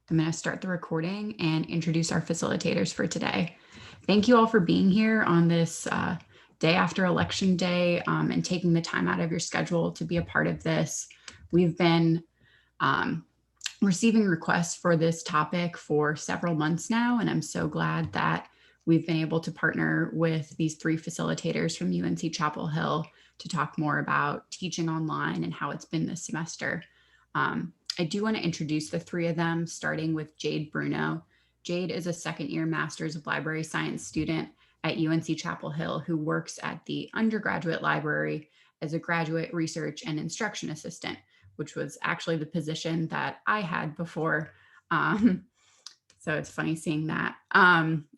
I'm going to start the recording and introduce our facilitators for today. Thank you all for being here on this day after Election Day and taking the time out of your schedule to be a part of this. We've been receiving requests for this topic for several months now, and I'm so glad that we've been able to partner with these three facilitators from UNC-Chapel Hill to talk more about teaching online and how it's been this semester. I do want to introduce the three of them, starting with Jade Bruno. Jade is a second-year Master's of Library Science student at UNC-Chapel Hill who works at the undergraduate library as a graduate research and instruction assistant, which was actually the position that I had before. So it's funny seeing that.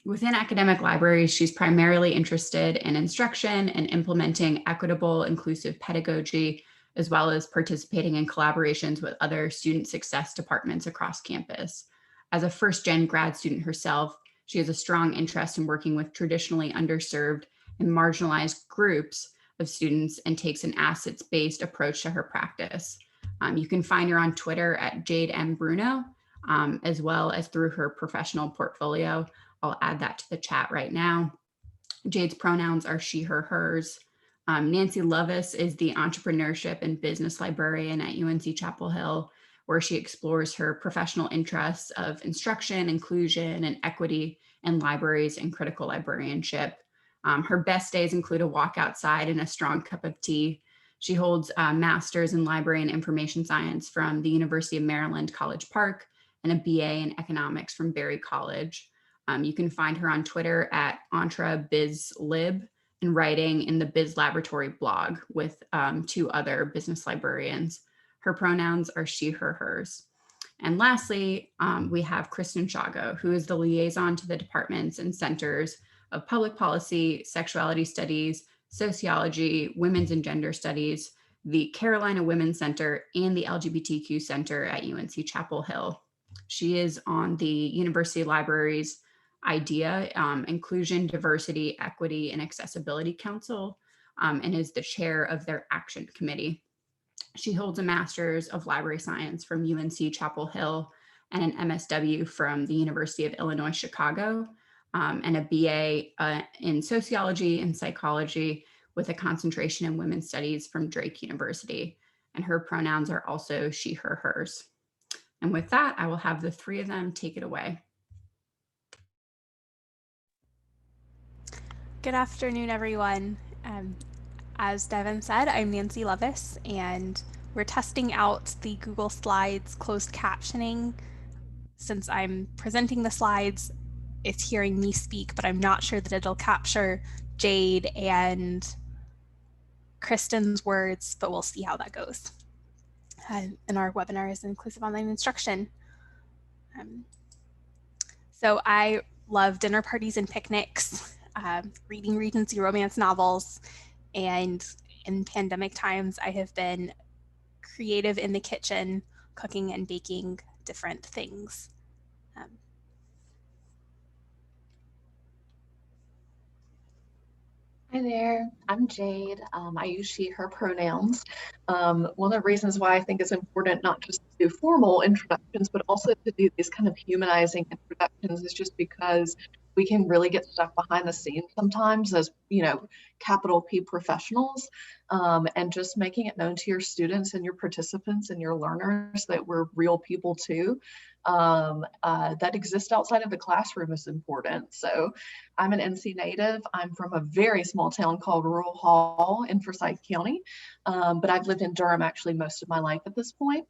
Within academic libraries, she's primarily interested in instruction and implementing equitable, inclusive pedagogy, as well as participating in collaborations with other student success departments across campus. As a first-gen grad student herself, she has a strong interest in working with traditionally underserved and marginalized groups of students and takes an assets-based approach to her practice. You can find her on Twitter at Jade M. Bruno, as well as through her professional portfolio. I'll add that to the chat right now. Jade's pronouns are she, her, hers. Nancy Lovas is the entrepreneurship and business librarian at UNC-Chapel Hill, where she explores her professional interests of instruction, inclusion, and equity in libraries and critical librarianship. Her best days include a walk outside and a strong cup of tea. She holds a master's in library and information science from the University of Maryland, College Park, and a BA in economics from Berry College. You can find her on Twitter at EntreBizLib and writing in the Biz Laboratory blog with two other business librarians. Her pronouns are she, her, hers. And lastly, we have Kristan Shawgo, who is the liaison to the departments and centers of public policy, sexuality studies, sociology, women's and gender studies, the Carolina Women's Center, and the LGBTQ Center at UNC-Chapel Hill. She is on the University Libraries IDEA, Inclusion, Diversity, Equity, and Accessibility Council, and is the chair of their Action Committee. She holds a Master's of Library Science from UNC-Chapel Hill and an MSW from the University of Illinois, Chicago, and a BA in Sociology and Psychology with a concentration in Women's Studies from Drake University. And her pronouns are also she, her, hers. And with that, I will have the three of them take it away. Good afternoon, everyone. As Devin said, I'm Nancy Lovas, and we're testing out the Google Slides closed captioning. Since I'm presenting the slides, it's hearing me speak, but I'm not sure that it'll capture Jade and Kristan's words, but we'll see how that goes. And our webinar is Inclusive Online Instruction. So I love dinner parties and picnics, reading Regency romance novels, and in pandemic times, I have been creative in the kitchen, cooking and baking different things. Hi there, I'm Jade. I use she, her pronouns. One of the reasons why I think it's important not just to do formal introductions, but also to do these kind of humanizing introductions is just because we can really get stuck behind the scenes sometimes as, capital P professionals, and just making it known to your students and your participants and your learners that we're real people too, that exist outside of the classroom is important. So I'm an NC native. I'm from a very small town called Rural Hall in Forsyth County, but I've lived in Durham actually most of my life at this point.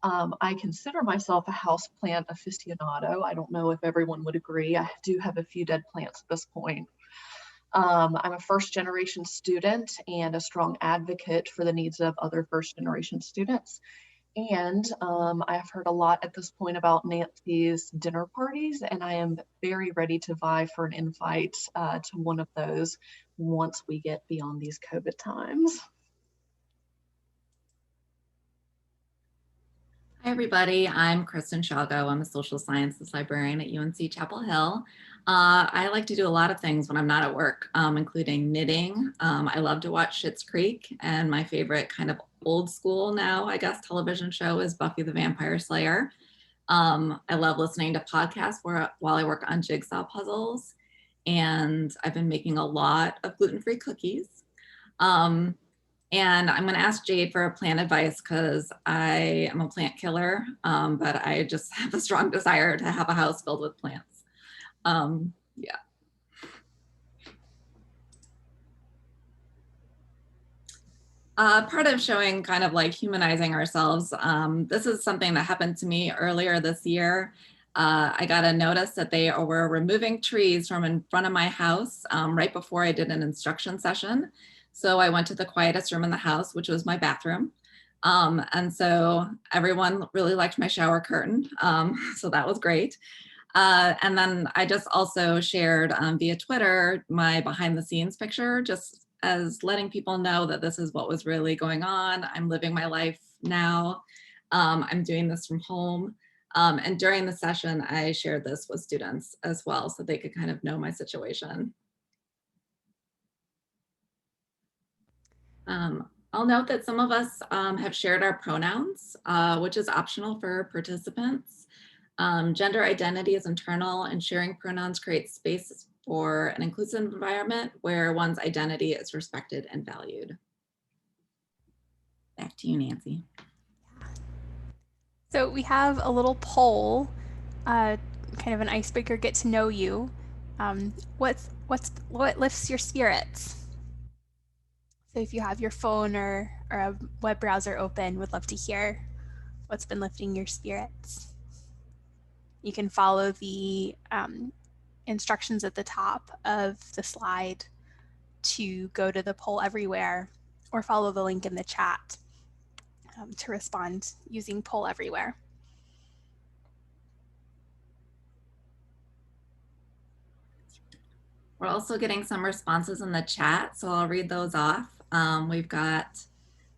I consider myself a houseplant aficionado. I don't know if everyone would agree. I do have a few dead plants at this point. I'm a first generation student and a strong advocate for the needs of other first generation students. And I've heard a lot at this point about Nancy's dinner parties, and I am very ready to vie for an invite to one of those once we get beyond these COVID times. Hi, everybody. I'm Kristan Shawgo. I'm a social sciences librarian at UNC-Chapel Hill. I like to do a lot of things when I'm not at work, including knitting. I love to watch Schitt's Creek, and my favorite kind of old school now, I guess, television show is Buffy the Vampire Slayer. I love listening to podcasts while I work on jigsaw puzzles. And I've been making a lot of gluten-free cookies. And I'm going to ask Jade for a plant advice because I am a plant killer, but I just have a strong desire to have a house filled with plants. Yeah. Part of showing kind of like humanizing ourselves, this is something that happened to me earlier this year. I got a notice that they were removing trees from in front of my house right before I did an instruction session. So I went to the quietest room in the house, which was my bathroom. And so everyone really liked my shower curtain. So that was great. And then I just also shared via Twitter my behind the scenes picture, just as letting people know that this is what was really going on. I'm living my life now. I'm doing this from home. And during the session, I shared this with students as well, so they could kind of know my situation. I'll note that some of us have shared our pronouns, which is optional for participants. Gender identity is internal, and sharing pronouns creates space for an inclusive environment where one's identity is respected and valued. Back to you, Nancy. So we have a little poll, kind of an icebreaker, get to know you. What lifts your spirits? So if you have your phone or a web browser open, would love to hear what's been lifting your spirits. You can follow the instructions at the top of the slide to go to the poll everywhere, or follow the link in the chat to respond using poll everywhere. We're also getting some responses in the chat, so I'll read those off. We've got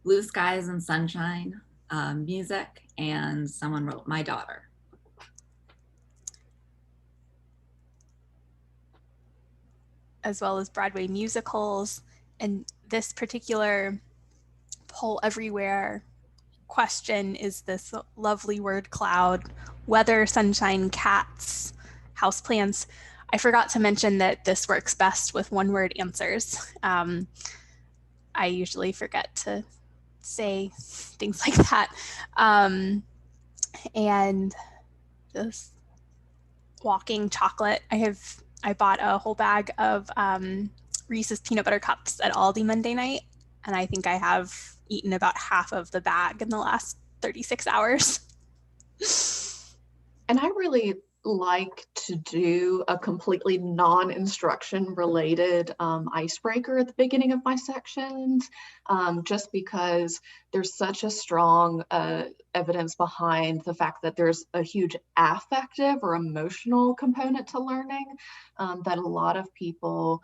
blue skies and sunshine, music, and someone wrote my daughter. As well as Broadway musicals. And this particular poll everywhere question is this lovely word cloud: weather, sunshine, cats, houseplants. I forgot to mention that this works best with one-word answers. I usually forget to say things like that. And this walking chocolate. I bought a whole bag of Reese's peanut butter cups at Aldi Monday night, and I think I have eaten about half of the bag in the last 36 hours. And I really like to do a completely non-instruction related icebreaker at the beginning of my sections, just because there's such a strong evidence behind the fact that there's a huge affective or emotional component to learning that a lot of people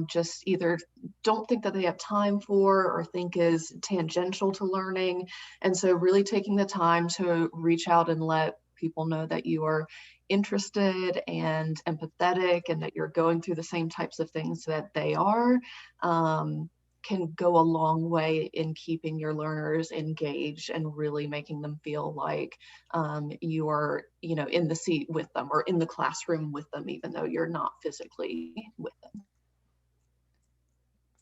just either don't think that they have time for or think is tangential to learning. And so really taking the time to reach out and let people know that you are interested and empathetic and that you're going through the same types of things that they are can go a long way in keeping your learners engaged and really making them feel like you are, in the seat with them or in the classroom with them, even though you're not physically with them.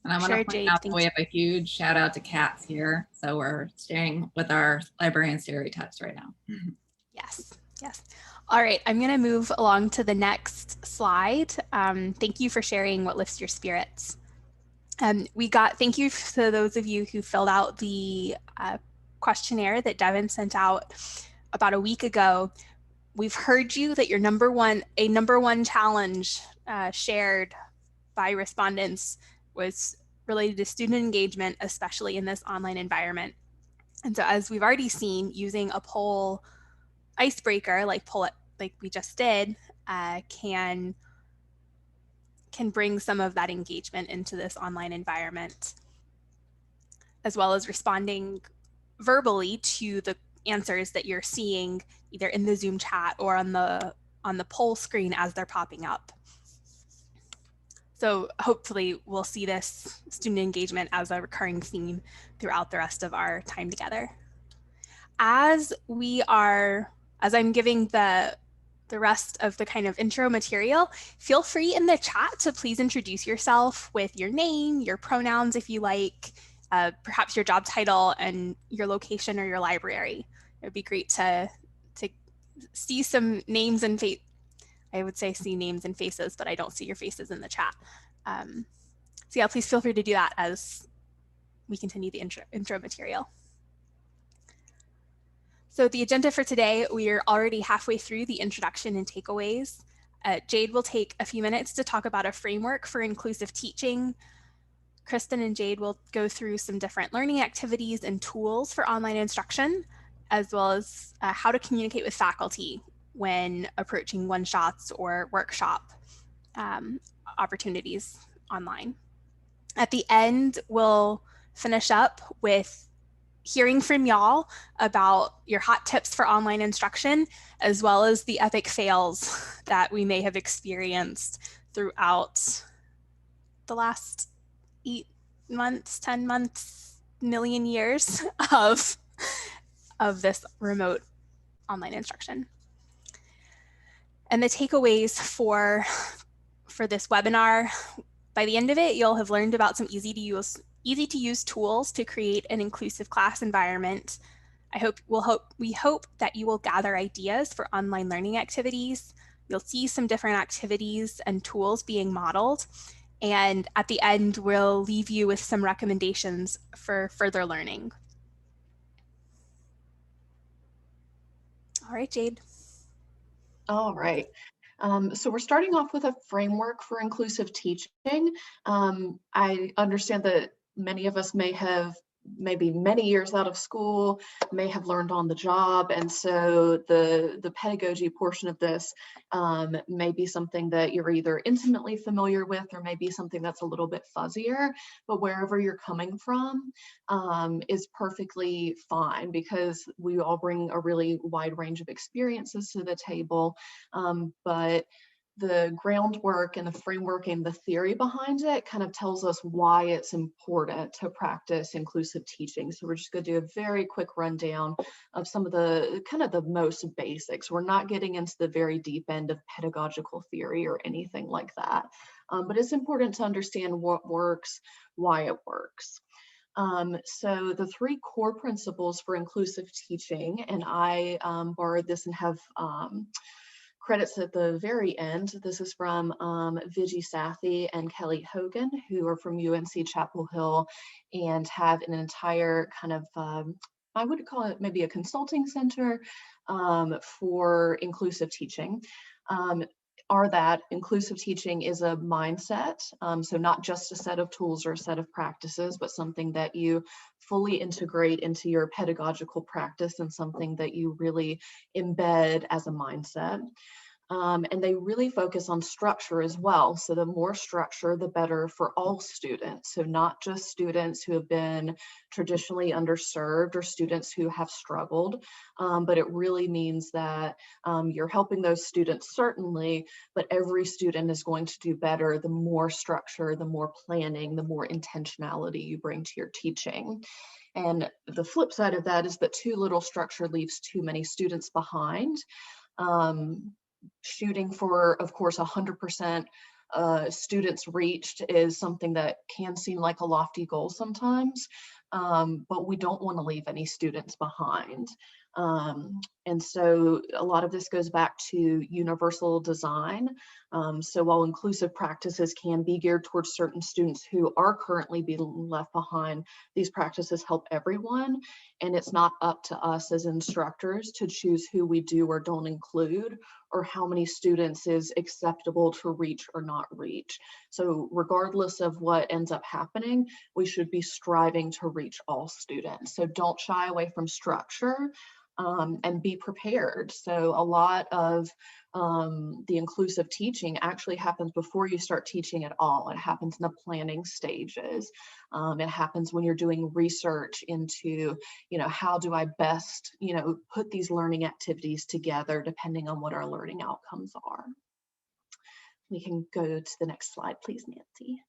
And I want to point out that we have a huge shout out to cats here. So we're staying with our librarian stereotypes right now. Yes. All right, I'm going to move along to the next slide. Thank you for sharing what lifts your spirits. Thank you to those of you who filled out the questionnaire that Devin sent out about a week ago. We've heard you that your number one challenge shared by respondents was related to student engagement, especially in this online environment. And so as we've already seen, using a poll icebreaker like we just did can bring some of that engagement into this online environment, as well as responding verbally to the answers that you're seeing either in the Zoom chat or on the poll screen as they're popping up. So hopefully we'll see this student engagement as a recurring theme throughout the rest of our time together. As we are as I'm giving the rest of the kind of intro material, feel free in the chat to please introduce yourself with your name, your pronouns if you like, perhaps your job title and your location or your library. It would be great to see some names and I would say see names and faces, but I don't see your faces in the chat. So yeah, please feel free to do that as we continue the intro material. So the agenda for today, we're already halfway through the introduction and takeaways. Jade will take a few minutes to talk about a framework for inclusive teaching. Kristan and Jade will go through some different learning activities and tools for online instruction, as well as how to communicate with faculty when approaching one-shots or workshop opportunities online. At the end, we'll finish up with hearing from y'all about your hot tips for online instruction, as well as the epic fails that we may have experienced throughout the last 8 months, 10 months, million years of this remote online instruction. And the takeaways for this webinar, by the end of it, you'll have learned about some easy to use tools to create an inclusive class environment. We hope that you will gather ideas for online learning activities. You'll see some different activities and tools being modeled. And at the end, we'll leave you with some recommendations for further learning. All right, Jade. All right. So we're starting off with a framework for inclusive teaching. I understand that many of us may have maybe many years out of school, may have learned on the job. And so the pedagogy portion of this may be something that you're either intimately familiar with or maybe something that's a little bit fuzzier, but wherever you're coming from is perfectly fine because we all bring a really wide range of experiences to the table. But the groundwork and the framework and the theory behind it kind of tells us why it's important to practice inclusive teaching. So we're just going to do a very quick rundown of some of the kind of the most basics. We're not getting into the very deep end of pedagogical theory or anything like that. But it's important to understand what works, why it works. So the 3 core principles for inclusive teaching, and I borrowed this and have credits at the very end. This is from Vijay Sathi and Kelly Hogan, who are from UNC-Chapel Hill and have an entire kind of, I would call it maybe a consulting center for inclusive teaching. Are that inclusive teaching is a mindset, so not just a set of tools or a set of practices, but something that you fully integrate into your pedagogical practice and something that you really embed as a mindset. And they really focus on structure as well. So the more structure, the better for all students. So not just students who have been traditionally underserved or students who have struggled, but it really means that you're helping those students certainly, but every student is going to do better the more structure, the more planning, the more intentionality you bring to your teaching. And the flip side of that is that too little structure leaves too many students behind. Shooting for, of course, 100% students reached is something that can seem like a lofty goal sometimes, but we don't want to leave any students behind. And so a lot of this goes back to universal design. So while inclusive practices can be geared towards certain students who are currently being left behind, these practices help everyone. And it's not up to us as instructors to choose who we do or don't include, or how many students is acceptable to reach or not reach. So regardless of what ends up happening, we should be striving to reach all students. So don't shy away from structure. And be prepared. So a lot of the inclusive teaching actually happens before you start teaching at all. It happens in the planning stages. It happens when you're doing research into, how do I best, put these learning activities together depending on what our learning outcomes are. We can go to the next slide, please, Nancy.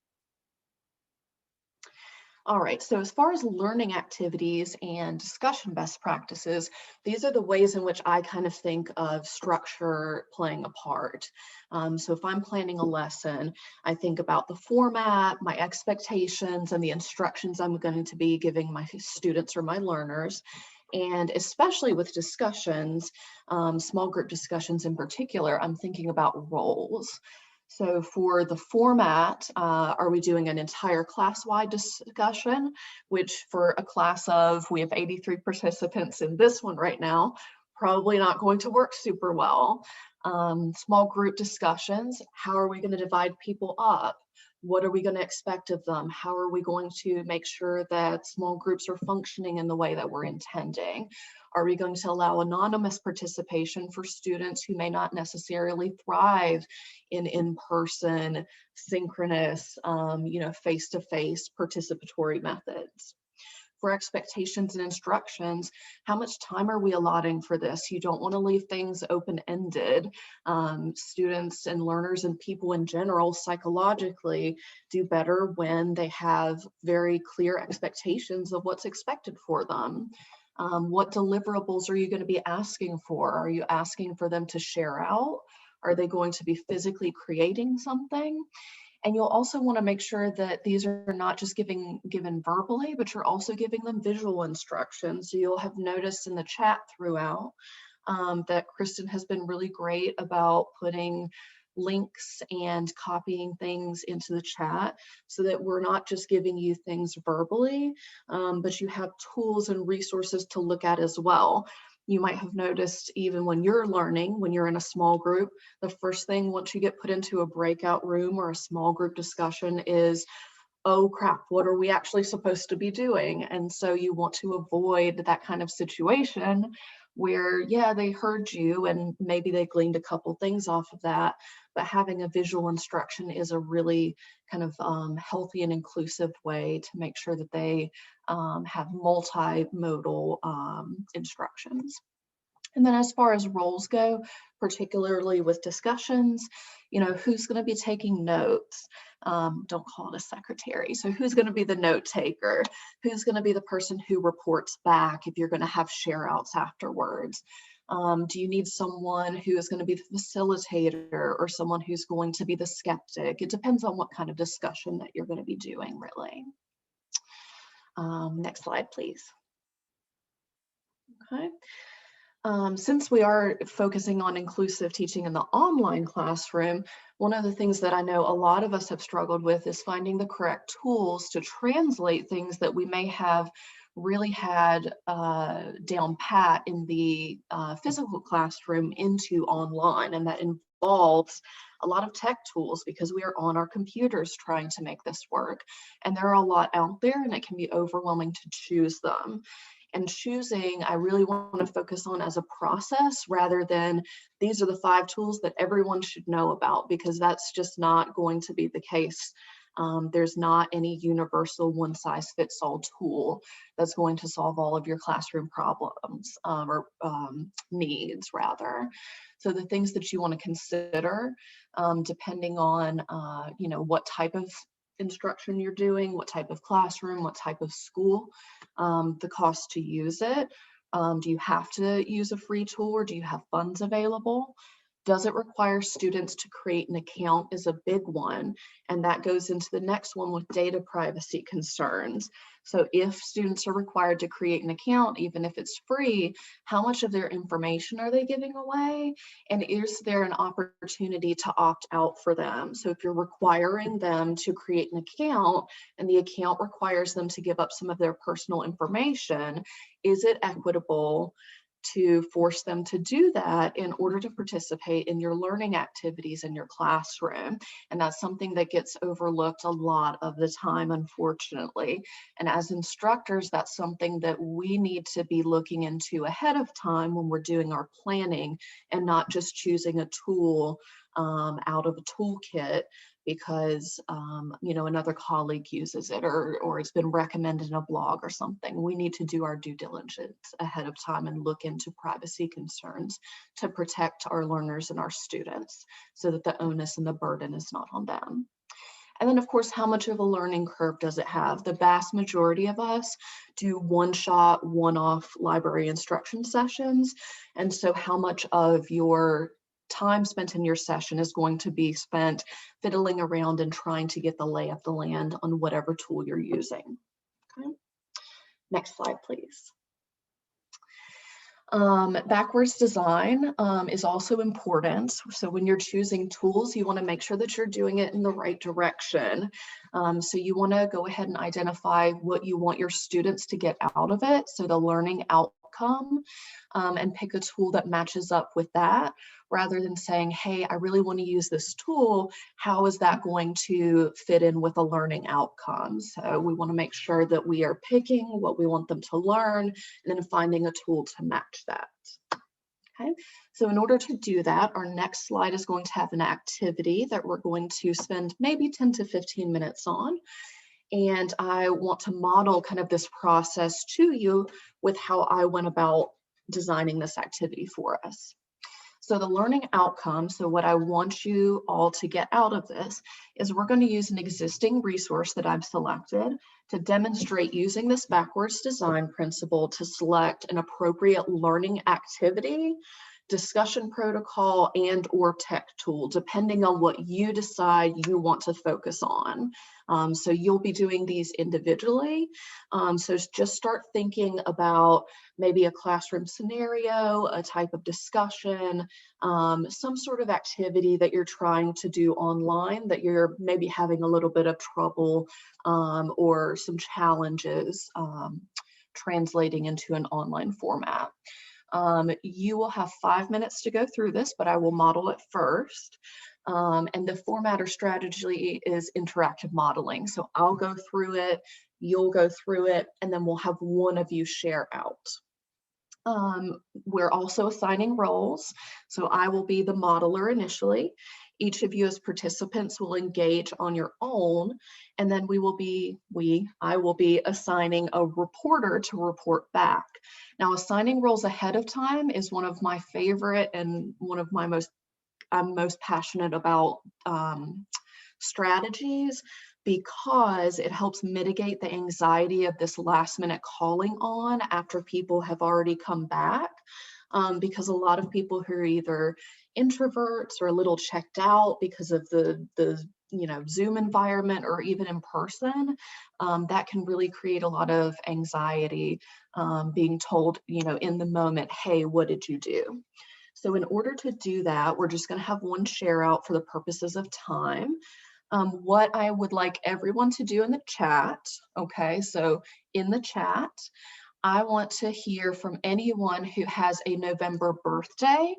All right, so as far as learning activities and discussion best practices, these are the ways in which I kind of think of structure playing a part. So if I'm planning a lesson, I think about the format, my expectations, and the instructions I'm going to be giving my students or my learners. And especially with discussions, small group discussions in particular, I'm thinking about roles. So for the format, are we doing an entire class-wide discussion, which for a class of, we have 83 participants in this one right now, probably not going to work super well. Small group discussions, how are we going to divide people up? What are we going to expect of them? How are we going to make sure that small groups are functioning in the way that we're intending? Are we going to allow anonymous participation for students who may not necessarily thrive in in-person, synchronous, face-to-face participatory methods? For expectations and instructions, how much time are we allotting for this? You don't want to leave things open-ended. Students and learners and people in general psychologically do better when they have very clear expectations of what's expected for them. What deliverables are you going to be asking for? Are you asking for them to share out? Are they going to be physically creating something? And you'll also want to make sure that these are not just given verbally, but you're also giving them visual instructions. So you'll have noticed in the chat throughout that Kristan has been really great about putting links and copying things into the chat so that we're not just giving you things verbally, but you have tools and resources to look at as well. You might have noticed even when you're learning, when you're in a small group, the first thing once you get put into a breakout room or a small group discussion is, oh crap, what are we actually supposed to be doing? And so you want to avoid that kind of situation where, yeah, they heard you and maybe they gleaned a couple things off of that, but having a visual instruction is a really kind of healthy and inclusive way to make sure that they have multimodal instructions. And then as far as roles go, particularly with discussions, who's going to be taking notes? Don't call it a secretary. So who's going to be the note taker? Who's going to be the person who reports back if you're going to have share outs afterwards? Do you need someone who is going to be the facilitator or someone who's going to be the skeptic? It depends on what kind of discussion that you're going to be doing, really. Next slide, please. Okay. Since we are focusing on inclusive teaching in the online classroom, one of the things that I know a lot of us have struggled with is finding the correct tools to translate things that we may have really had down pat in the physical classroom into online. And that involves a lot of tech tools because we are on our computers trying to make this work. And there are a lot out there and it can be overwhelming to choose them. And choosing, I really want to focus on as a process rather than these are the 5 tools that everyone should know about, because that's just not going to be the case. There's not any universal one-size-fits-all tool that's going to solve all of your classroom problems or needs, rather. So the things that you want to consider, depending on what type of instruction you're doing, what type of classroom, what type of school, the cost to use it. Do you have to use a free tool or do you have funds available? Does it require students to create an account is a big one. And that goes into the next one with data privacy concerns. So if students are required to create an account, even if it's free, how much of their information are they giving away? And is there an opportunity to opt out for them? So if you're requiring them to create an account and the account requires them to give up some of their personal information, is it equitable to force them to do that in order to participate in your learning activities in your classroom? And that's something that gets overlooked a lot of the time, unfortunately. And as instructors, that's something that we need to be looking into ahead of time when we're doing our planning and not just choosing a tool out of a toolkit because another colleague uses it or it's been recommended in a blog or something. We need to do our due diligence ahead of time and look into privacy concerns to protect our learners and our students so that the onus and the burden is not on them. And then of course, how much of a learning curve does it have? The vast majority of us do one-shot, one-off library instruction sessions. And so how much of your time spent in your session is going to be spent fiddling around and trying to get the lay of the land on whatever tool you're using. Okay. Next slide, please. Backwards design is also important. So when you're choosing tools, you want to make sure that you're doing it in the right direction. So you want to go ahead and identify what you want your students to get out of it, so the learning outcome, and pick a tool that matches up with that, rather than saying, hey, I really want to use this tool. How is that going to fit in with a learning outcome? So we want to make sure that we are picking what we want them to learn and then finding a tool to match that. Okay, so in order to do that, our next slide is going to have an activity that we're going to spend maybe 10 to 15 minutes on. And I want to model kind of this process to you with how I went about designing this activity for us. So the learning outcome, so what I want you all to get out of this is we're going to use an existing resource that I've selected to demonstrate using this backwards design principle to select an appropriate learning activity, discussion protocol, and or tech tool, depending on what you decide you want to focus on. So you'll be doing these individually. So just start thinking about maybe a classroom scenario, a type of discussion, some sort of activity that you're trying to do online that you're maybe having a little bit of trouble or some challenges translating into an online format. You will have 5 minutes to go through this, but I will model it first. And the format or strategy is interactive modeling. So I'll go through it, you'll go through it, and then we'll have one of you share out. We're also assigning roles. So I will be the modeler initially. Each of you as participants will engage on your own, and then I will be assigning a reporter to report back. Now, assigning roles ahead of time is one of my favorite and one of my I'm most passionate about strategies, because it helps mitigate the anxiety of this last minute calling on after people have already come back. Because a lot of people who are either introverts or a little checked out because of the Zoom environment or even in person, that can really create a lot of anxiety, being told, in the moment, hey, what did you do? So in order to do that, we're just going to have one share out for the purposes of time. What I would like everyone to do in the chat, okay, so in the chat, I want to hear from anyone who has a November birthday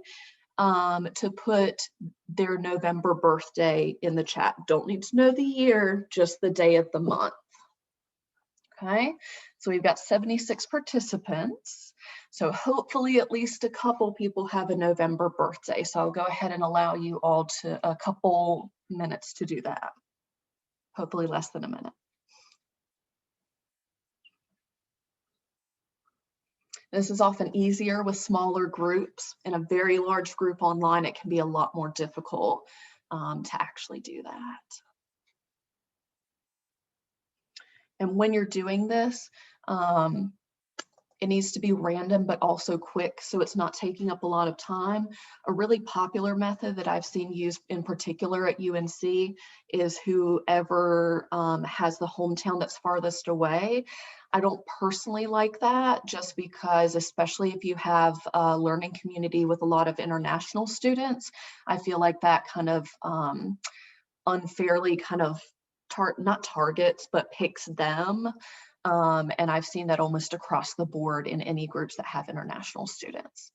to put their November birthday in the chat. Don't need to know the year, just the day of the month. Okay, so we've got 76 participants. So hopefully at least a couple people have a November birthday. So I'll go ahead and allow you all to a couple minutes to do that. Hopefully less than a minute. This is often easier with smaller groups. In a very large group online, it can be a lot more difficult to actually do that. And when you're doing this, it needs to be random, but also quick, so it's not taking up a lot of time. A really popular method that I've seen used in particular at UNC is whoever has the hometown that's farthest away. I don't personally like that, just because, especially if you have a learning community with a lot of international students, I feel like that kind of unfairly kind of not targets, but picks them. And I've seen that almost across the board in any groups that have international students.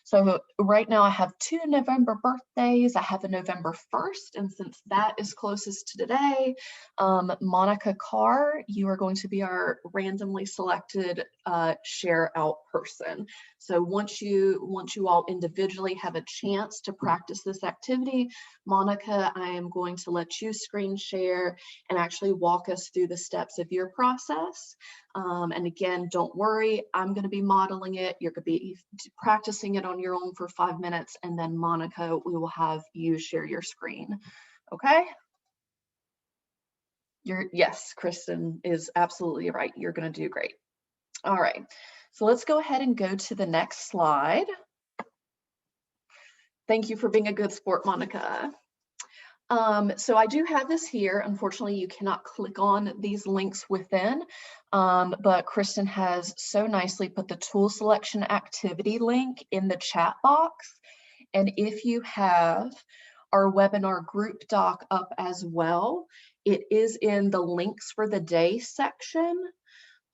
So right now I have 2 November birthdays. I have a November 1st, and since that is closest to today, Monica Carr, you are going to be our randomly selected share out person. So once you all individually have a chance to practice this activity, Monica, I am going to let you screen share and actually walk us through the steps of your process. And again, don't worry, I'm going to be modeling it. You're going to be practicing it on your own for 5 minutes, and then Monica, we will have you share your screen. Okay? Yes, Kristan is absolutely right. You're going to do great. All right, so let's go ahead and go to the next slide. Thank you for being a good sport, Monica. So I do have this here. Unfortunately, you cannot click on these links within, but Kristan has so nicely put the tool selection activity link in the chat box. And if you have our webinar group doc up as well, it is in the links for the day section,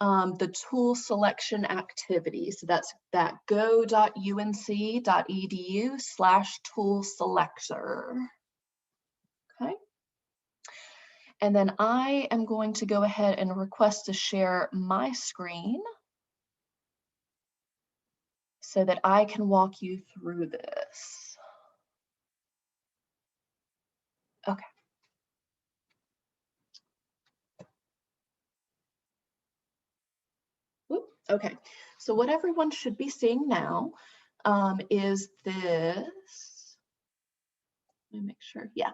the tool selection activity. So that's that go.unc.edu/tool selector. Okay. And then I am going to go ahead and request to share my screen so that I can walk you through this. Okay. Okay, so what everyone should be seeing now is this. Let me make sure, yeah.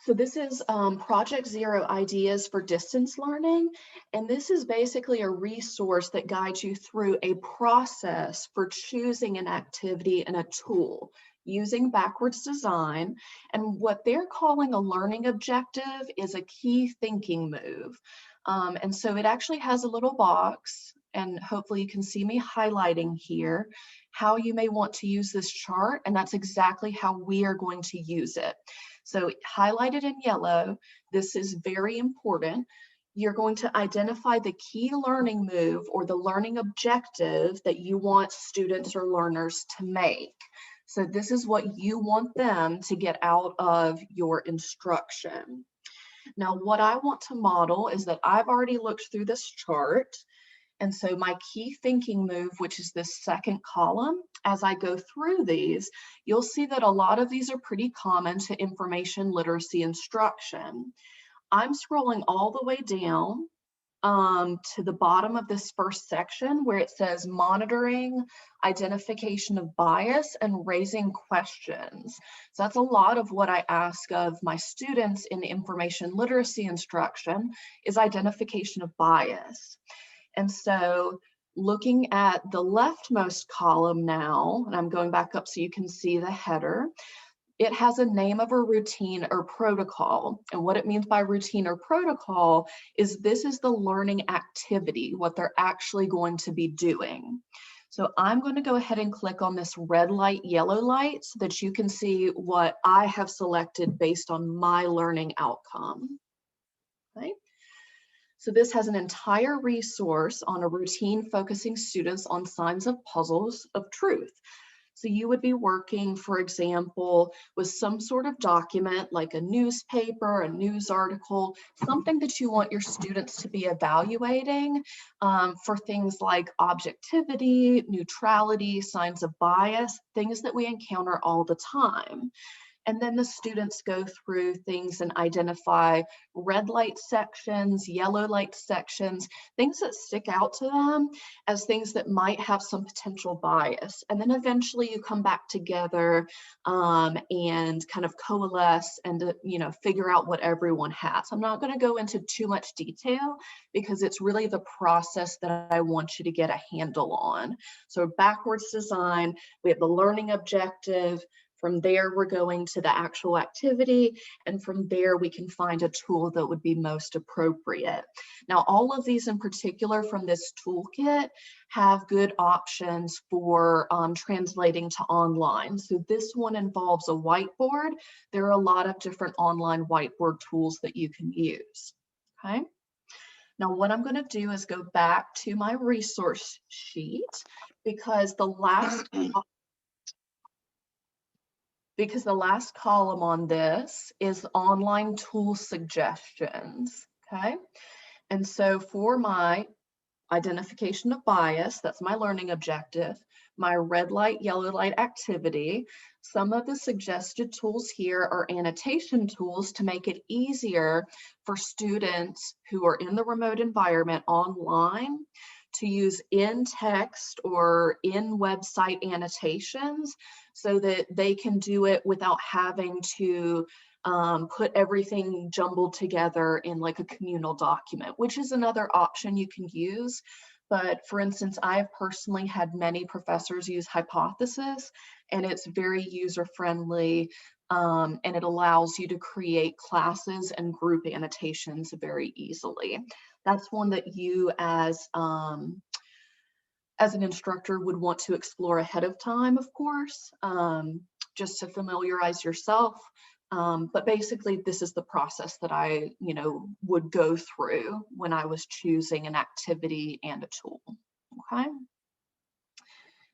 So this is Project Zero Ideas for Distance Learning, and this is basically a resource that guides you through a process for choosing an activity and a tool using backwards design. And what they're calling a learning objective is a key thinking move. And so it actually has a little box, and hopefully you can see me highlighting here how you may want to use this chart, and that's exactly how we are going to use it. So highlighted in yellow, this is very important. You're going to identify the key learning move or the learning objective that you want students or learners to make. So this is what you want them to get out of your instruction. Now, what I want to model is that I've already looked through this chart. And so my key thinking move, which is this second column, as I go through these, you'll see that a lot of these are pretty common to information literacy instruction. I'm scrolling all the way down to the bottom of this first section where it says monitoring, identification of bias, and raising questions. So that's a lot of what I ask of my students in information literacy instruction is identification of bias. And so looking at the leftmost column now, and I'm going back up so you can see the header, it has a name of a routine or protocol. And what it means by routine or protocol is this is the learning activity, what they're actually going to be doing. So I'm going to go ahead and click on this red light, yellow light so that you can see what I have selected based on my learning outcome. Okay. So this has an entire resource on a routine focusing students on signs of puzzles of truth. So you would be working, for example, with some sort of document like a newspaper, a news article, something that you want your students to be evaluating for things like objectivity, neutrality, signs of bias, things that we encounter all the time. And then the students go through things and identify red light sections, yellow light sections, things that stick out to them as things that might have some potential bias. And then eventually you come back together and kind of coalesce and figure out what everyone has. I'm not going to go into too much detail because it's really the process that I want you to get a handle on. So backwards design, we have the learning objective. From there, we're going to the actual activity, and from there, we can find a tool that would be most appropriate. Now, all of these in particular from this toolkit have good options for translating to online. So this one involves a whiteboard. There are a lot of different online whiteboard tools that you can use, okay? Now, what I'm going to do is go back to my resource sheet because the last column on this is online tool suggestions, okay? And so for my identification of bias, that's my learning objective, my red light, yellow light activity, some of the suggested tools here are annotation tools to make it easier for students who are in the remote environment online to use in text or in website annotations so that they can do it without having to put everything jumbled together in like a communal document, which is another option you can use. But for instance, I have personally had many professors use Hypothesis, and it's very user-friendly, and it allows you to create classes and group annotations very easily. That's one that you as an instructor would want to explore ahead of time, of course, just to familiarize yourself. But basically, this is the process that I, would go through when I was choosing an activity and a tool. Okay.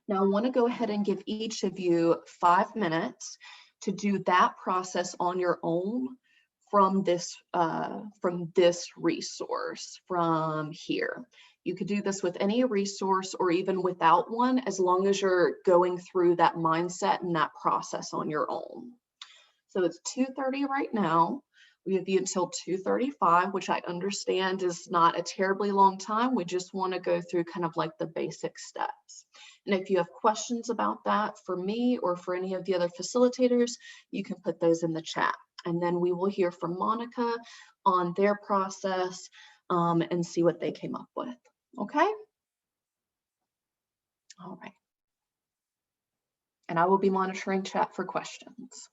Now I want to go ahead and give each of you 5 minutes to do that process on your own from this resource from here. You could do this with any resource or even without one, as long as you're going through that mindset and that process on your own. So it's 2:30 right now. We have you until 2:35, which I understand is not a terribly long time. We just want to go through kind of like the basic steps. And if you have questions about that for me or for any of the other facilitators, you can put those in the chat. And then we will hear from Monica on their process and see what they came up with. Okay? All right. And I will be monitoring chat for questions.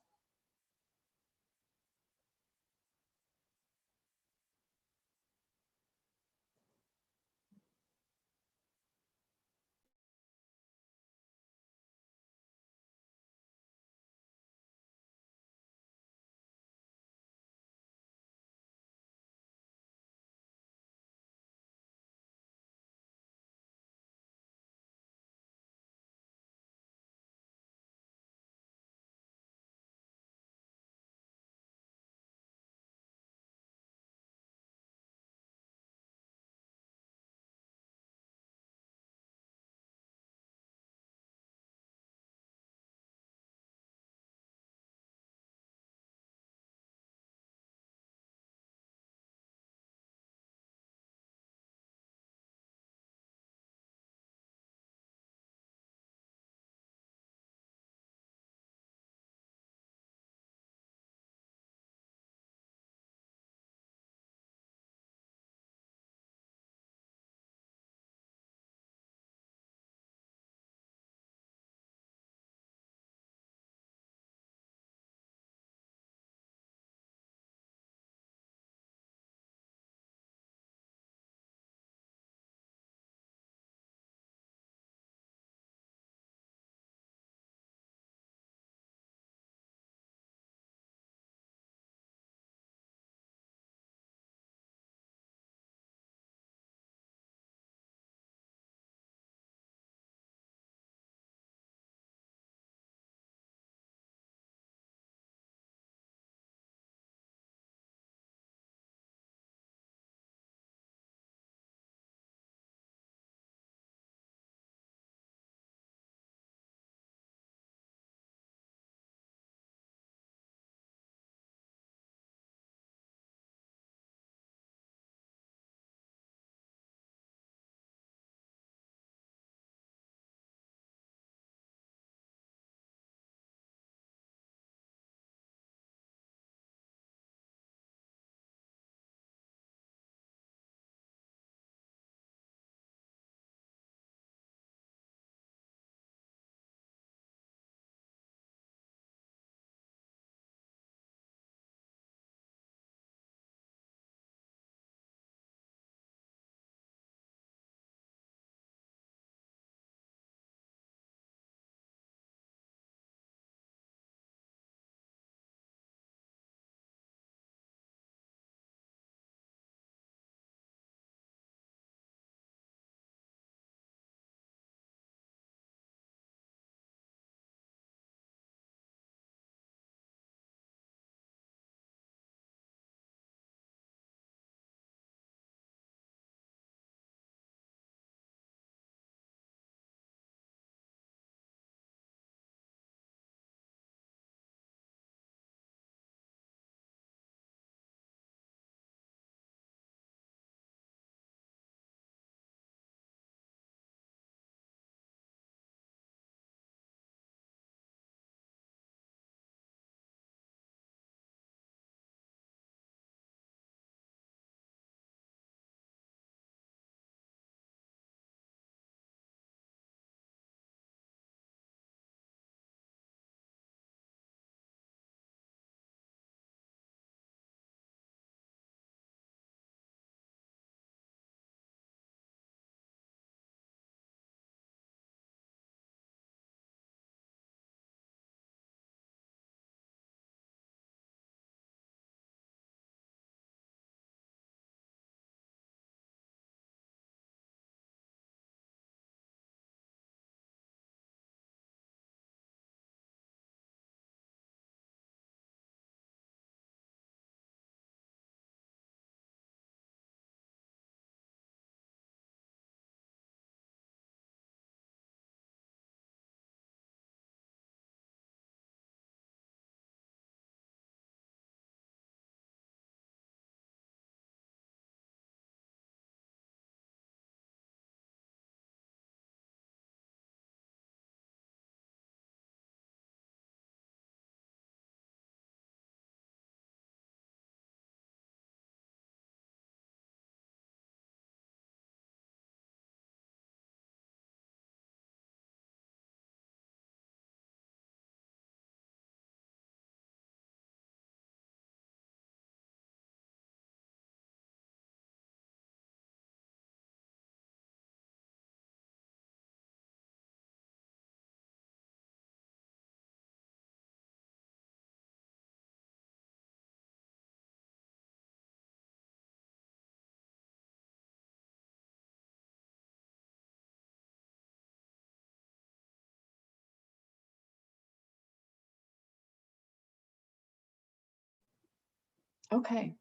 Okay,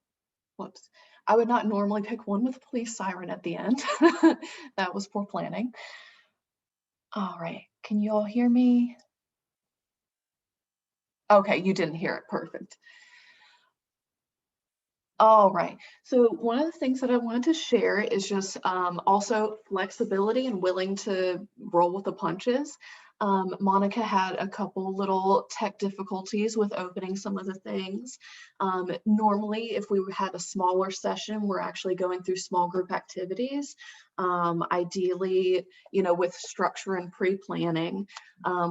whoops. I would not normally pick one with a police siren at the end. That was poor planning. All right, can you all hear me? Okay, you didn't hear it, perfect. All right, so one of the things that I wanted to share is just also flexibility and willing to roll with the punches. Monica had a couple little tech difficulties with opening some of the things. Normally, if we had a smaller session, we're actually going through small group activities. Ideally, you know, with structure and pre-planning,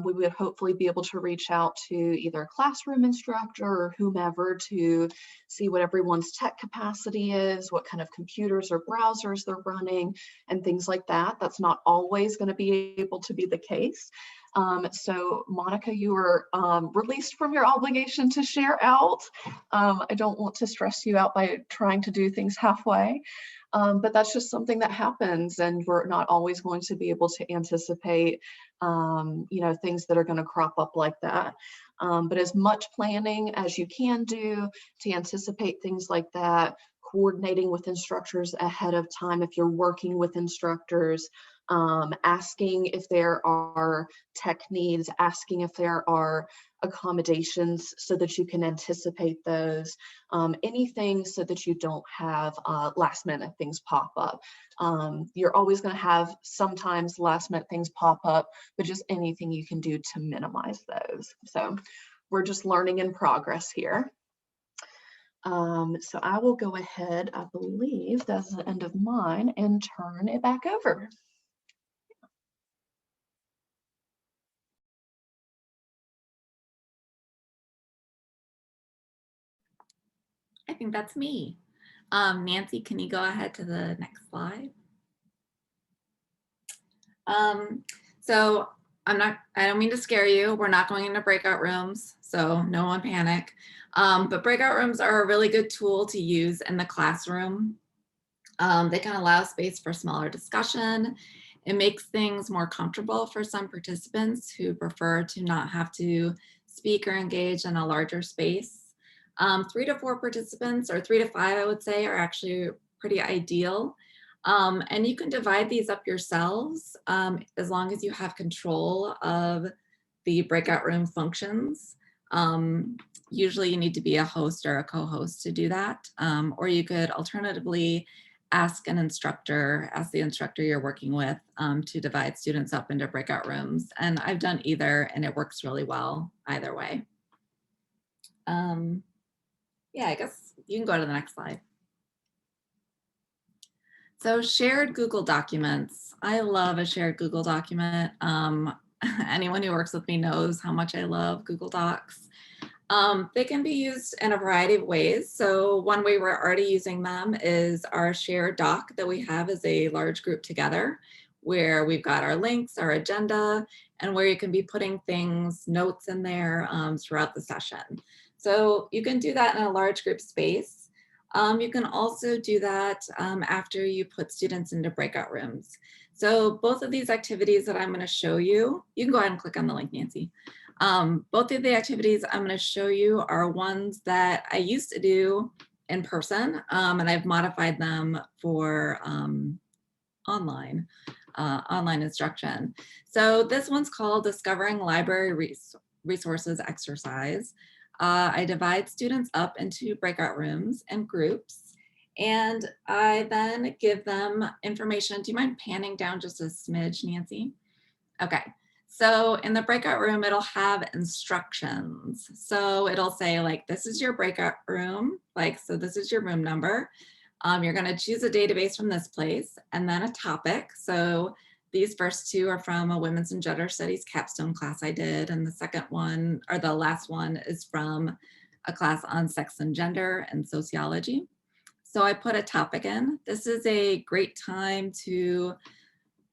we would hopefully be able to reach out to either a classroom instructor or whomever to see what everyone's tech capacity is, what kind of computers or browsers they're running, and things like that. That's not always going to be able to be the case. So Monica, you are released from your obligation to share out. I don't want to stress you out by trying to do things halfway, but that's just something that happens, and we're not always going to be able to anticipate, you know, things that are going to crop up like that. But as much planning as you can do to anticipate things like that, coordinating with instructors ahead of time if you're working with instructors, asking if there are tech needs, asking if there are accommodations so that you can anticipate those, anything so that you don't have last minute things pop up. You're always going to have sometimes last minute things pop up, but just anything you can do to minimize those. So we're just learning in progress here. So I will go ahead, I believe that's the end of mine, and turn it back over. I think that's me. Nancy, can you go ahead to the next slide? So I don't mean to scare you. We're not going into breakout rooms, so no one panic. But breakout rooms are a really good tool to use in the classroom. They can allow space for smaller discussion. It makes things more comfortable for some participants who prefer to not have to speak or engage in a larger space. 3 to 4 participants, or 3 to 5, I would say, are actually pretty ideal. And you can divide these up yourselves as long as you have control of the breakout room functions. Usually you need to be a host or a co-host to do that. Or you could alternatively ask the instructor you're working with to divide students up into breakout rooms. And I've done either, and it works really well either way. Yeah, I guess you can go to the next slide. So shared Google documents. I love a shared Google document. Anyone who works with me knows how much I love Google Docs. They can be used in a variety of ways. So one way we're already using them is our shared doc that we have as a large group together, where we've got our links, our agenda, and where you can be putting things, notes in there throughout the session. So you can do that in a large group space. You can also do that after you put students into breakout rooms. So both of these activities that I'm going to show you, you can go ahead and click on the link, Nancy. Both of the activities I'm going to show you are ones that I used to do in person, and I've modified them for online instruction. So this one's called Discovering Library Resources Exercise. I divide students up into breakout rooms and groups, and I then give them information. Do you mind panning down just a smidge, Nancy? Okay. So in the breakout room, it'll have instructions. So it'll say, like, this is your breakout room. Like, so this is your room number. You're going to choose a database from this place, and then a topic. So these first two are from a Women's and Gender Studies capstone class I did. And the second one, or the last one, is from a class on sex and gender and sociology. So I put a topic in. This is a great time to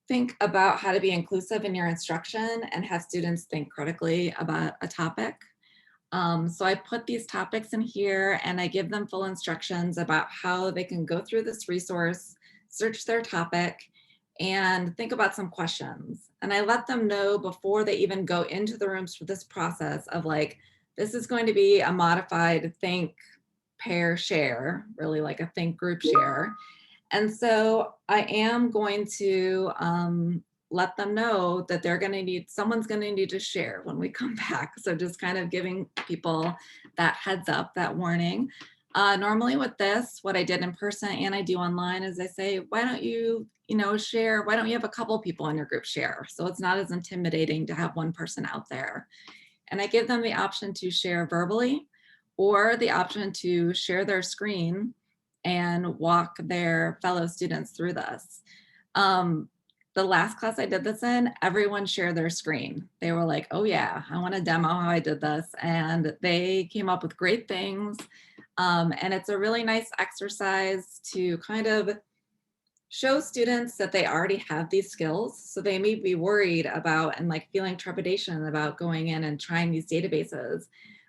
think about how to be inclusive in your instruction and have students think critically about a topic. So I put these topics in here, and I give them full instructions about how they can go through this resource, search their topic, and think about some questions. And I let them know before they even go into the rooms for this process of, like, this is going to be a modified think pair share, really like a think group share. And so I am going to let them know that someone's going to need to share when we come back. So just kind of giving people that heads up, that warning. Normally with this, what I did in person and I do online is I say, why don't you share? Why don't you have a couple people in your group share? So it's not as intimidating to have one person out there. And I give them the option to share verbally or the option to share their screen and walk their fellow students through this. The last class I did this in, everyone shared their screen. They were like, oh yeah, I want to demo how I did this. And they came up with great things. And it's a really nice exercise to kind of show students that they already have these skills. So they may be worried about and like feeling trepidation about going in and trying these databases,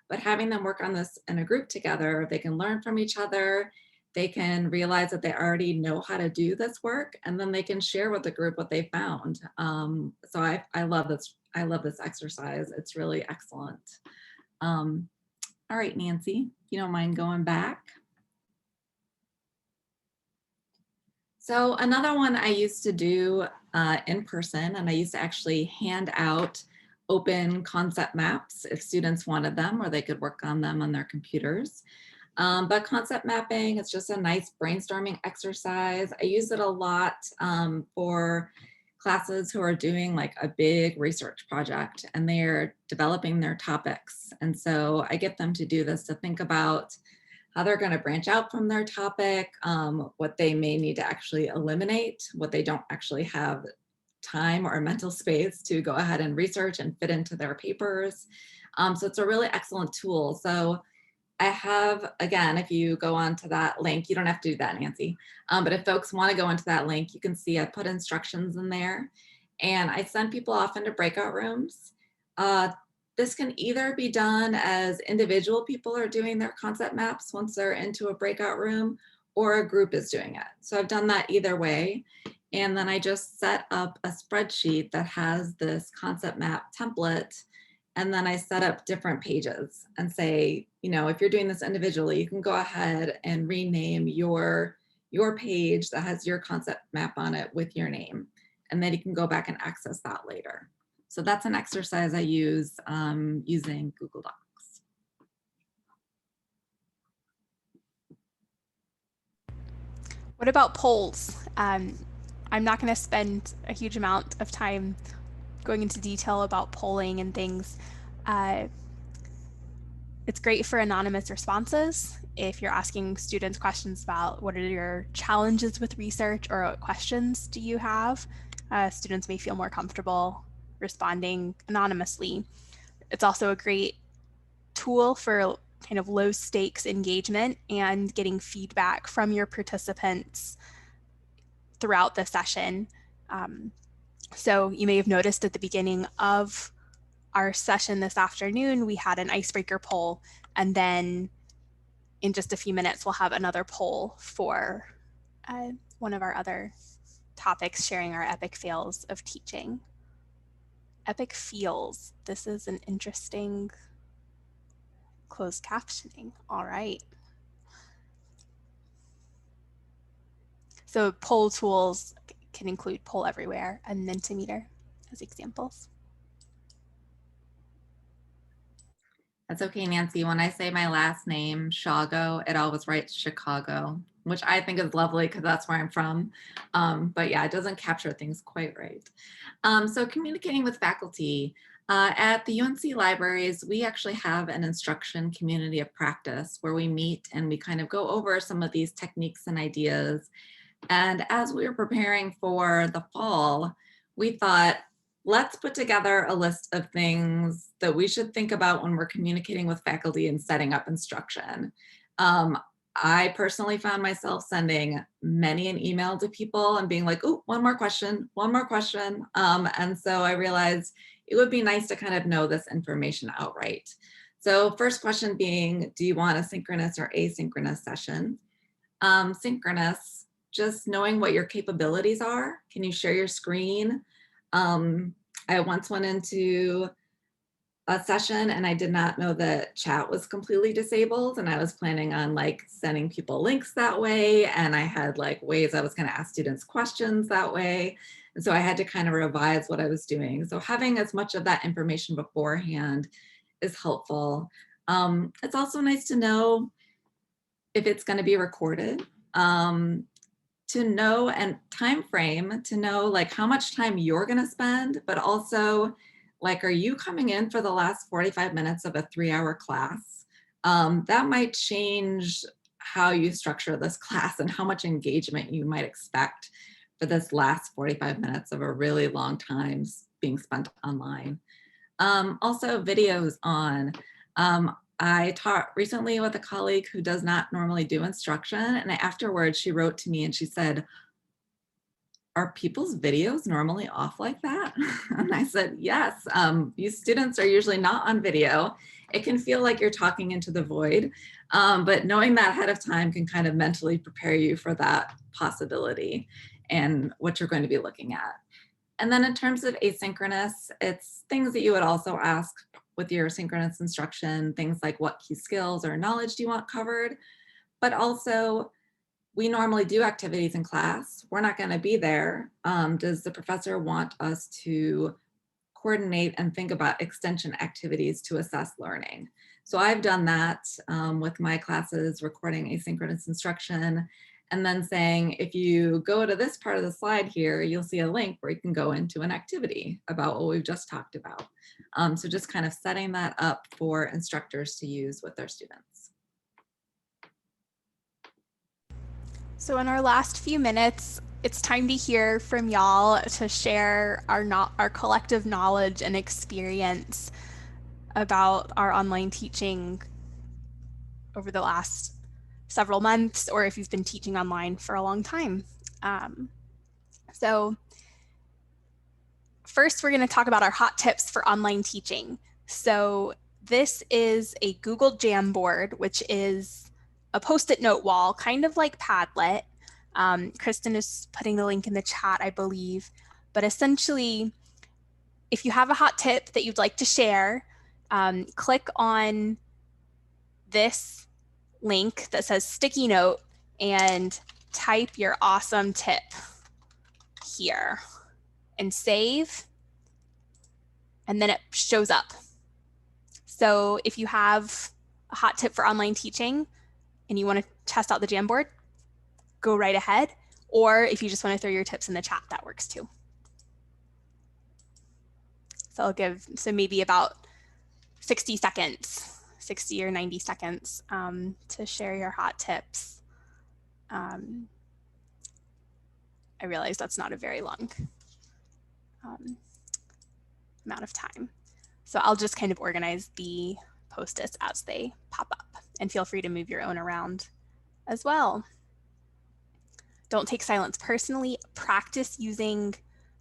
but having them work on this in a group together, they can learn from each other. They can realize that they already know how to do this work, and then they can share with the group what they found. So I love this. I love this exercise. It's really excellent. All right, Nancy, if you don't mind going back. So another one I used to do in person, and I used to actually hand out open concept maps if students wanted them, or they could work on them on their computers. But concept mapping, it's just a nice brainstorming exercise. I use it a lot for classes who are doing like a big research project and they're developing their topics. And so I get them to do this, to think about how they're going to branch out from their topic, what they may need to actually eliminate, what they don't actually have time or mental space to go ahead and research and fit into their papers. So it's a really excellent tool. So I have, again, if you go onto that link, you don't have to do that, Nancy, but if folks want to go into that link, you can see I put instructions in there and I send people off into breakout rooms. This can either be done as individual people are doing their concept maps once they're into a breakout room, or a group is doing it. So I've done that either way. And then I just set up a spreadsheet that has this concept map template. And then I set up different pages and say, if you're doing this individually, you can go ahead and rename your page that has your concept map on it with your name. And then you can go back and access that later. So that's an exercise I use using Google Docs. What about polls? I'm not going to spend a huge amount of time going into detail about polling and things. It's great for anonymous responses. If you're asking students questions about what are your challenges with research or what questions do you have, students may feel more comfortable responding anonymously. It's also a great tool for kind of low stakes engagement and getting feedback from your participants throughout the session. So you may have noticed at the beginning of our session this afternoon, we had an icebreaker poll, and then in just a few minutes, we'll have another poll for one of our other topics, sharing our epic fails of teaching. Epic feels. This is an interesting closed captioning. All right. So poll tools can include Poll Everywhere and Mentimeter as examples. That's okay, Nancy. When I say my last name, Shawgo, it always writes Chicago, which I think is lovely because that's where I'm from. But yeah, it doesn't capture things quite right. So communicating with faculty. At the UNC libraries, we actually have an instruction community of practice where we meet and we kind of go over some of these techniques and ideas. And as we were preparing for the fall, we thought, let's put together a list of things that we should think about when we're communicating with faculty and setting up instruction. I personally found myself sending many an email to people and being like, oh, one more question. And so I realized it would be nice to kind of know this information outright. So first question being, do you want a synchronous or asynchronous session? Synchronous, just knowing what your capabilities are. Can you share your screen? I once went into a session and I did not know that chat was completely disabled, and I was planning on like sending people links that way, and I had like ways I was going to ask students questions that way, and so I had to kind of revise what I was doing. So having as much of that information beforehand is helpful. It's also nice to know if it's going to be recorded, to know, and time frame, to know like how much time you're going to spend, but also like, are you coming in for the last 45 minutes of a 3-hour class? That might change how you structure this class and how much engagement you might expect for this last 45 minutes of a really long time being spent online. Also videos on. I taught recently with a colleague who does not normally do instruction, and afterwards she wrote to me and she said, are people's videos normally off like that? And I said, yes, you students are usually not on video. It can feel like you're talking into the void, but knowing that ahead of time can kind of mentally prepare you for that possibility and what you're going to be looking at. And then in terms of asynchronous, it's things that you would also ask with your synchronous instruction, things like what key skills or knowledge do you want covered, but also we normally do activities in class. We're not going to be there. Does the professor want us to coordinate and think about extension activities to assess learning? So I've done that with my classes, recording asynchronous instruction, and then saying, if you go to this part of the slide here, you'll see a link where you can go into an activity about what we've just talked about. So just kind of setting that up for instructors to use with their students. So in our last few minutes, it's time to hear from y'all to share our collective knowledge and experience about our online teaching over the last several months, or if you've been teaching online for a long time. So first, we're going to talk about our hot tips for online teaching. So this is a Google Jamboard, which is a Post-it note wall, kind of like Padlet. Kristan is putting the link in the chat, I believe. But essentially, if you have a hot tip that you'd like to share, click on this link that says sticky note and type your awesome tip here and save, and then it shows up. So if you have a hot tip for online teaching and you want to test out the Jamboard, go right ahead. Or if you just want to throw your tips in the chat, that works too. So I'll give, so maybe about 60 seconds, 60 or 90 seconds to share your hot tips. I realize that's not a very long amount of time. So I'll just kind of organize the Post-its as they pop up, and feel free to move your own around as well. Don't take silence personally. Practice using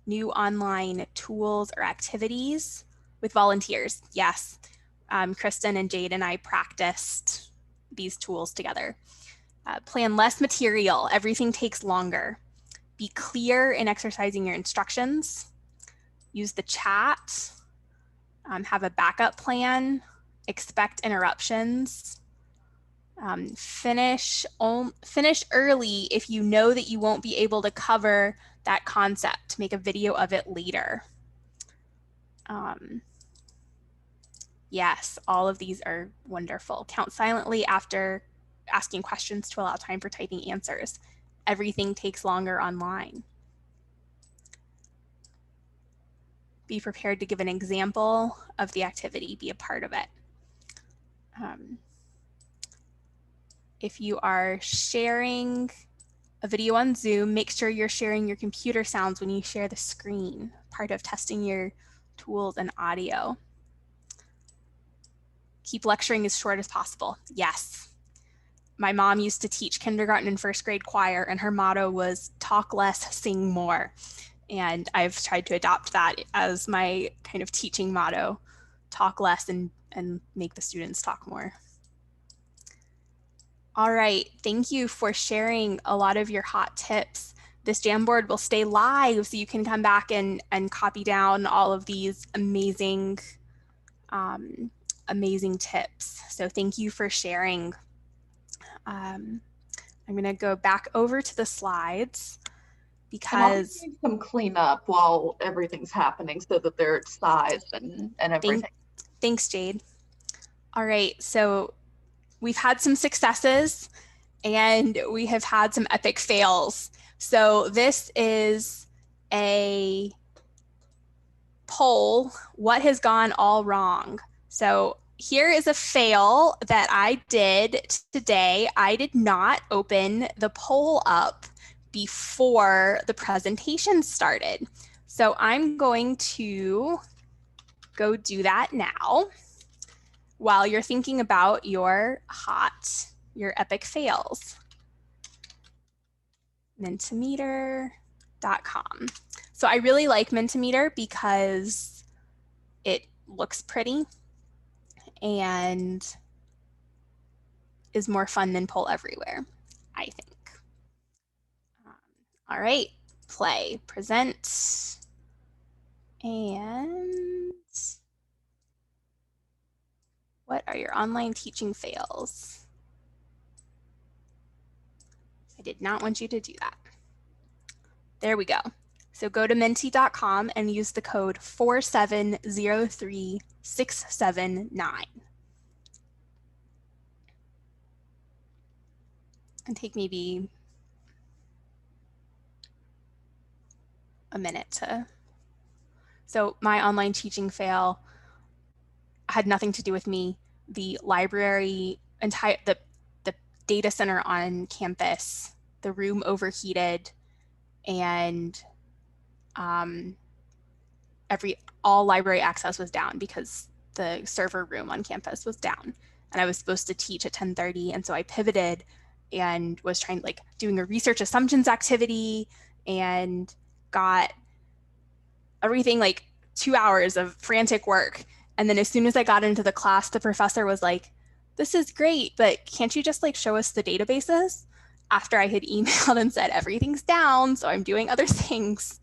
new online tools or activities with volunteers. Yes, Kristan and Jade and I practiced these tools together. Plan less material. Everything takes longer. Be clear in exercising your instructions. Use the chat. Have a backup plan. Expect interruptions. Finish early if you know that you won't be able to cover that concept. Make a video of it later. Yes, all of these are wonderful. Count silently after asking questions to allow time for typing answers. Everything takes longer online. Be prepared to give an example of the activity, be a part of it. If you are sharing a video on Zoom, make sure you're sharing your computer sounds when you share the screen, part of testing your tools and audio. Keep lecturing as short as possible. Yes. My mom used to teach kindergarten and first grade choir, and her motto was talk less, sing more. And I've tried to adopt that as my kind of teaching motto, talk less and make the students talk more. All right, thank you for sharing a lot of your hot tips. This Jamboard will stay live, so you can come back and copy down all of these amazing amazing tips. So thank you for sharing. I'm going to go back over to the slides because and I'll need some cleanup while everything's happening so that they're sized and everything. Thanks, Jade. All right, so we've had some successes and we have had some epic fails. So this is a poll, what has gone all wrong? So here is a fail that I did today. I did not open the poll up before the presentation started. So I'm going to go do that now while you're thinking about your epic fails. Mentimeter.com. So I really like Mentimeter because it looks pretty and is more fun than Poll Everywhere, I think. All right, play, present, and what are your online teaching fails? I did not want you to do that. There we go. So go to menti.com and use the code 4703679. And take maybe a minute to. So my online teaching fail had nothing to do with me. The library, the data center on campus, the room overheated, and all library access was down because the server room on campus was down. And I was supposed to teach at 10:30, and so I pivoted and was trying, like, doing a research assumptions activity and got everything, like 2 hours of frantic work. And then as soon as I got into the class, the professor was like, "This is great, but can't you just, like, show us the databases?" After I had emailed and said everything's down, so I'm doing other things.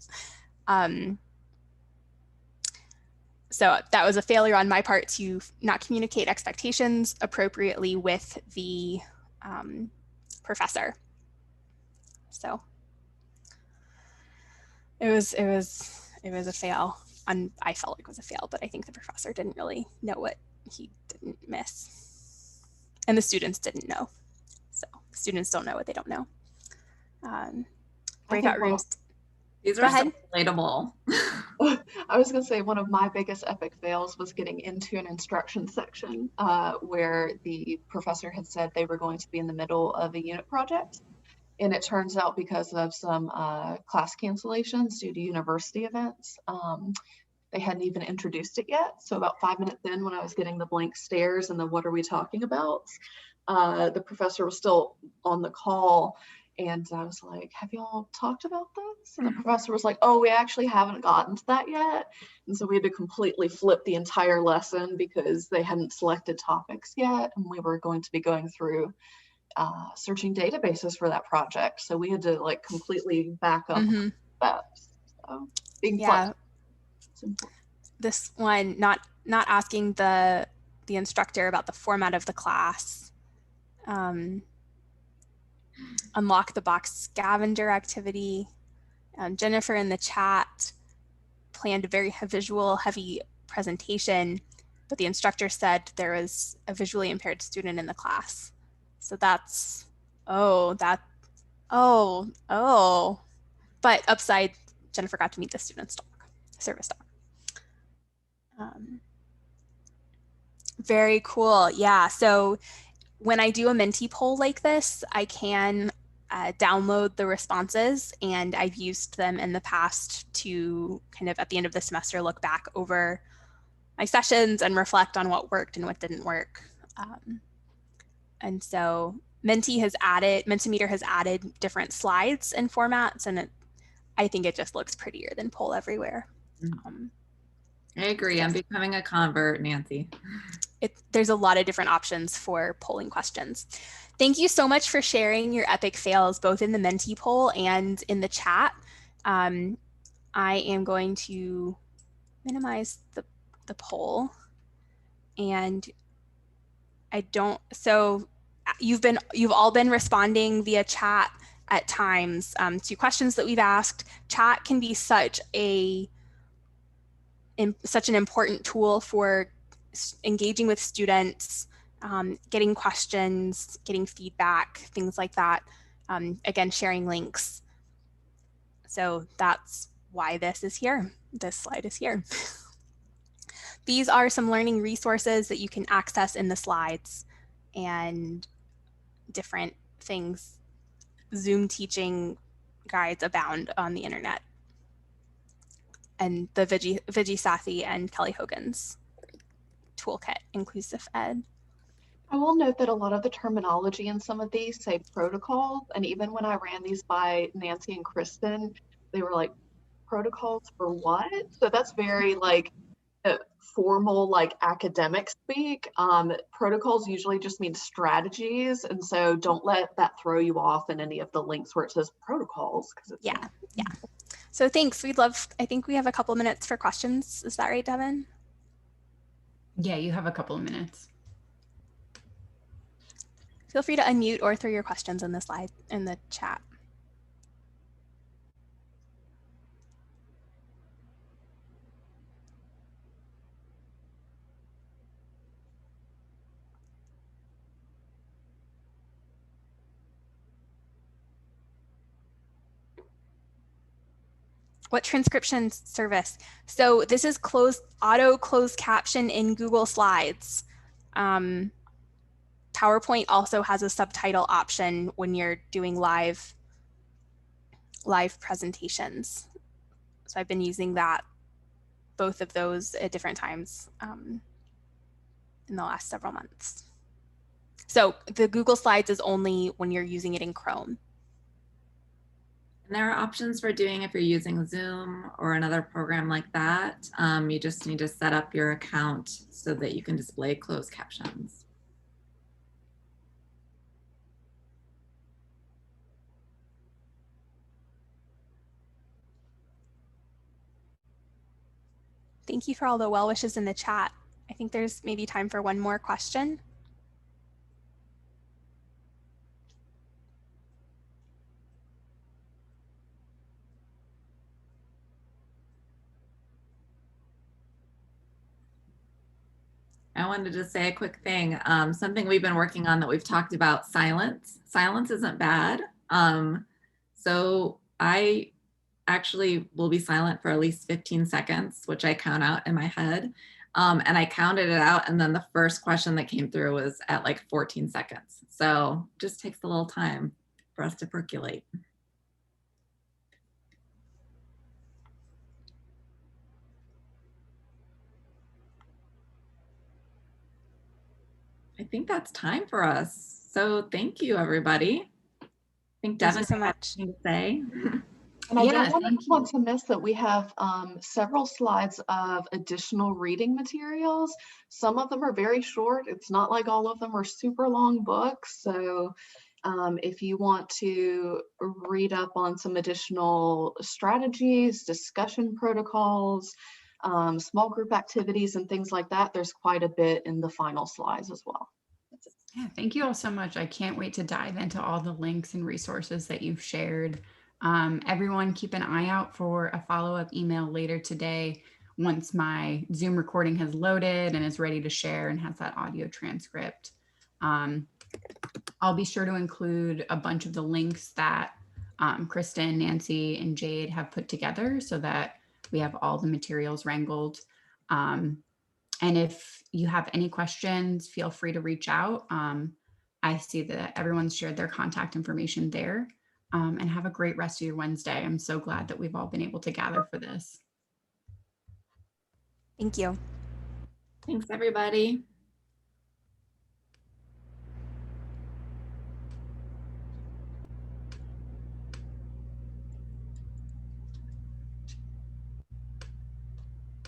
So that was a failure on my part to not communicate expectations appropriately with the professor. So it was a fail. I felt like it was a fail, but I think the professor didn't really know what he didn't miss, and the students didn't know. So students don't know what they don't know. Breakout rooms. These are so relatable. I was going to say one of my biggest epic fails was getting into an instruction section where the professor had said they were going to be in the middle of a unit project. And it turns out because of some class cancellations due to university events, they hadn't even introduced it yet. So about 5 minutes in, when I was getting the blank stares and the what are we talking about, the professor was still on the call. And I was like, have y'all talked about this? And the professor was like, oh, we actually haven't gotten to that yet. And so we had to completely flip the entire lesson because they hadn't selected topics yet. And we were going to be going through searching databases for that project. So we had to, like, completely back up that. So being flexible. This one, not asking the instructor about the format of the class. Unlock the box scavenger activity. Jennifer in the chat planned a very visual heavy presentation, but the instructor said there was a visually impaired student in the class. So that's, but upside, Jennifer got to meet the student's dog, service dog. Very cool. Yeah. So when I do a Menti poll like this, I can download the responses, and I've used them in the past to kind of at the end of the semester look back over my sessions and reflect on what worked and what didn't work. And so Mentimeter has added different slides and formats, and I think it just looks prettier than Poll Everywhere. I agree. I'm becoming a convert, Nancy. There's a lot of different options for polling questions. Thank you so much for sharing your epic fails, both in the Menti poll and in the chat. I am going to minimize the poll and so you've all been responding via chat at times to questions that we've asked. Chat can be such an important tool for engaging with students, getting questions, getting feedback, things like that. Again, sharing links. So that's why this is here. This slide is here. These are some learning resources that you can access in the slides and different things. Zoom teaching guides abound on the internet. And the Vijayasathi and Kelly Hogan's toolkit, Inclusive Ed. I will note that a lot of the terminology in some of these say protocols, and even when I ran these by Nancy and Kristan, they were like, protocols for what? So that's very like formal, like academic speak. Protocols usually just mean strategies, and so don't let that throw you off in any of the links where it says protocols, because it's yeah. So thanks. I think we have a couple minutes for questions. Is that right, Devin? Yeah, you have a couple of minutes. Feel free to unmute or throw your questions in the chat. What transcription service? So this is auto closed caption in Google Slides. PowerPoint also has a subtitle option when you're doing live presentations. So I've been using both of those at different times in the last several months. So the Google Slides is only when you're using it in Chrome. And there are options for doing if you're using Zoom or another program like that. You just need to set up your account so that you can display closed captions. Thank you for all the well wishes in the chat. I think there's maybe time for one more question. I wanted to say a quick thing. Something we've been working on that we've talked about, silence. Silence isn't bad. So I actually will be silent for at least 15 seconds, which I count out in my head. And I counted it out, and then the first question that came through was at like 14 seconds. So just takes a little time for us to percolate. I think that's time for us. So thank you, everybody. I think Devin Thank you so much. to say. And I don't want to miss that we have several slides of additional reading materials. Some of them are very short. It's not like all of them are super long books. So if you want to read up on some additional strategies, discussion protocols, small group activities and things like that, there's quite a bit in the final slides as well. Yeah, thank you all so much. I can't wait to dive into all the links and resources that you've shared. Everyone keep an eye out for a follow-up email later today once my Zoom recording has loaded and is ready to share and has that audio transcript. I'll be sure to include a bunch of the links that Kristan, Nancy, and Jade have put together so that we have all the materials wrangled. And if you have any questions, feel free to reach out. I see that everyone's shared their contact information there. And have a great rest of your Wednesday. I'm so glad that we've all been able to gather for this. Thank you. Thanks, everybody.